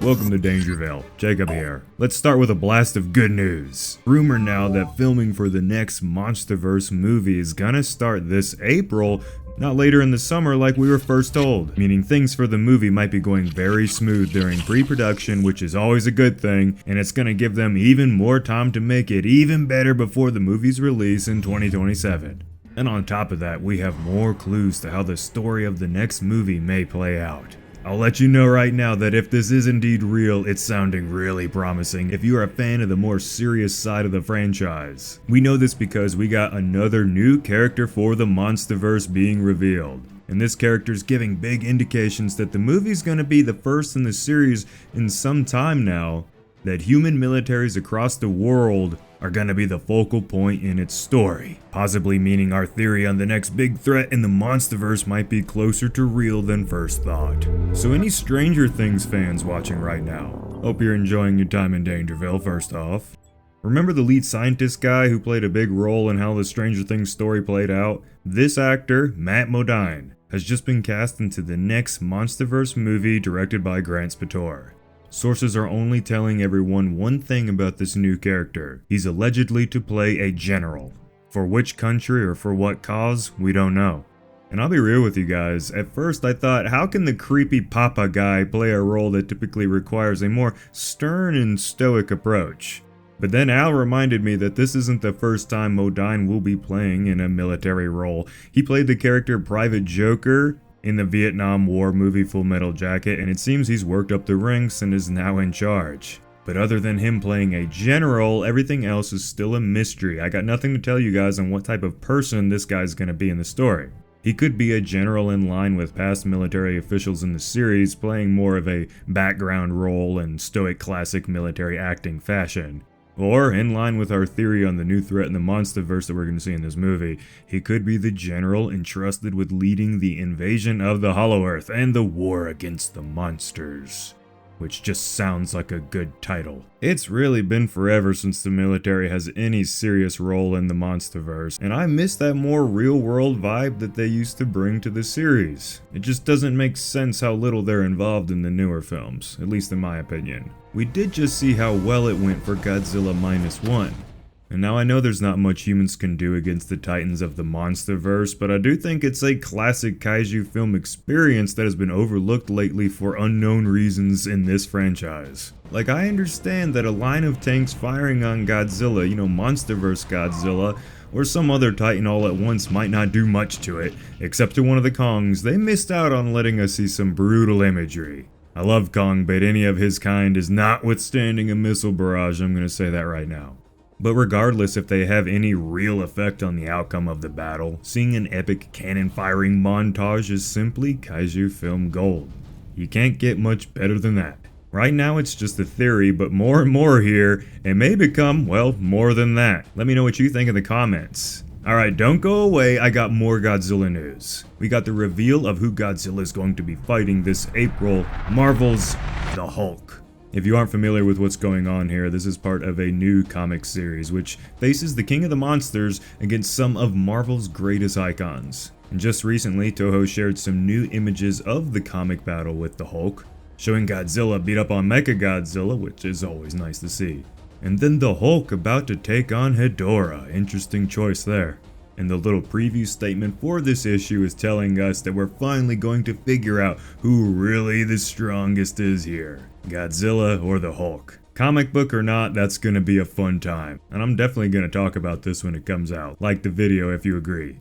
Welcome to Dangerville. Jacob here. Let's start with a blast of good news. Rumor now that filming for the next MonsterVerse movie is gonna start this April, not later in the summer like we were first told, meaning things for the movie might be going very smooth during pre-production, which is always a good thing, and it's gonna give them even more time to make it even better before the movie's release in 2027. And on top of that, we have more clues to how the story of the next movie may play out. I'll let you know right now that if this is indeed real, it's sounding really promising if you are a fan of the more serious side of the franchise. We know this because we got another new character for the MonsterVerse being revealed. And this character's giving big indications that the movie's gonna be the first in the series in some time now that human militaries across the world are gonna be the focal point in its story, possibly meaning our theory on the next big threat in the MonsterVerse might be closer to real than first thought. So any Stranger Things fans watching right now, hope you're enjoying your time in Dangerville first off. Remember the lead scientist guy who played a big role in how the Stranger Things story played out? This actor, Matt Modine, has just been cast into the next MonsterVerse movie directed by Grant Spator. Sources are only telling everyone one thing about this new character. He's allegedly to play a general. For which country or for what cause, we don't know. And I'll be real with you guys, at first I thought, how can the creepy papa guy play a role that typically requires a more stern and stoic approach? But then Al reminded me that this isn't the first time Modine will be playing in a military role. He played the character Private Joker in the Vietnam War movie Full Metal Jacket, and it seems he's worked up the ranks and is now in charge. But other than him playing a general, everything else is still a mystery. I got nothing to tell you guys on what type of person this guy's gonna be in the story. He could be a general in line with past military officials in the series, playing more of a background role in stoic classic military acting fashion. Or, in line with our theory on the new threat in the MonsterVerse that we're going to see in this movie, he could be the general entrusted with leading the invasion of the Hollow Earth and the war against the monsters. Which just sounds like a good title. It's really been forever since the military has any serious role in the MonsterVerse, and I miss that more real-world vibe that they used to bring to the series. It just doesn't make sense how little they're involved in the newer films, at least in my opinion. We did just see how well it went for Godzilla -1. And now I know there's not much humans can do against the titans of the MonsterVerse, but I do think it's a classic kaiju film experience that has been overlooked lately for unknown reasons in this franchise. Like, I understand that a line of tanks firing on Godzilla, MonsterVerse Godzilla, or some other titan all at once might not do much to it, except to one of the Kongs. They missed out on letting us see some brutal imagery. I love Kong, but any of his kind is not withstanding a missile barrage, I'm gonna say that right now. But regardless if they have any real effect on the outcome of the battle, seeing an epic cannon firing montage is simply kaiju film gold. You can't get much better than that. Right now it's just a theory, but more and more here, it may become, well, more than that. Let me know what you think in the comments. Alright, don't go away, I got more Godzilla news. We got the reveal of who Godzilla is going to be fighting this April, Marvel's The Hulk. If you aren't familiar with what's going on here, this is part of a new comic series which faces the king of the monsters against some of Marvel's greatest icons. And just recently, Toho shared some new images of the comic battle with the Hulk, showing Godzilla beat up on Mechagodzilla, which is always nice to see. And then the Hulk about to take on Hedorah, interesting choice there. And the little preview statement for this issue is telling us that we're finally going to figure out who really the strongest is here. Godzilla or the Hulk. Comic book or not, that's gonna be a fun time. And I'm definitely gonna talk about this when it comes out. Like the video if you agree.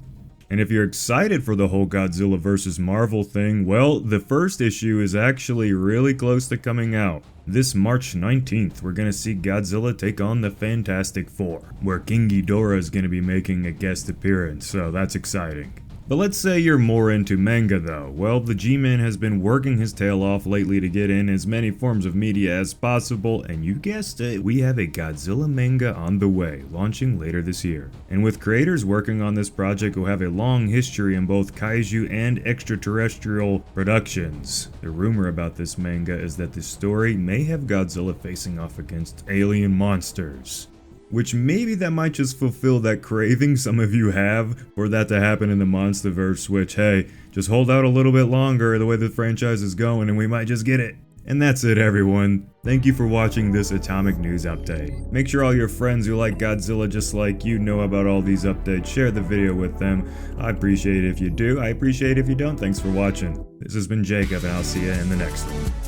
And if you're excited for the whole Godzilla vs. Marvel thing, well, the first issue is actually really close to coming out. This March 19th, we're gonna see Godzilla take on the Fantastic Four, where King Ghidorah is gonna be making a guest appearance, so that's exciting. But let's say you're more into manga though. Well, the G-Man has been working his tail off lately to get in as many forms of media as possible, and you guessed it, we have a Godzilla manga on the way, launching later this year. And with creators working on this project who have a long history in both kaiju and extraterrestrial productions, the rumor about this manga is that the story may have Godzilla facing off against alien monsters. Which maybe that might just fulfill that craving some of you have for that to happen in the MonsterVerse, which hey, just hold out a little bit longer the way the franchise is going and we might just get it. And that's it, everyone. Thank you for watching this Atomic News update. Make sure all your friends who like Godzilla just like you know about all these updates. Share the video with them. I appreciate it if you do. I appreciate it if you don't. Thanks for watching. This has been Jacob, and I'll see you in the next one.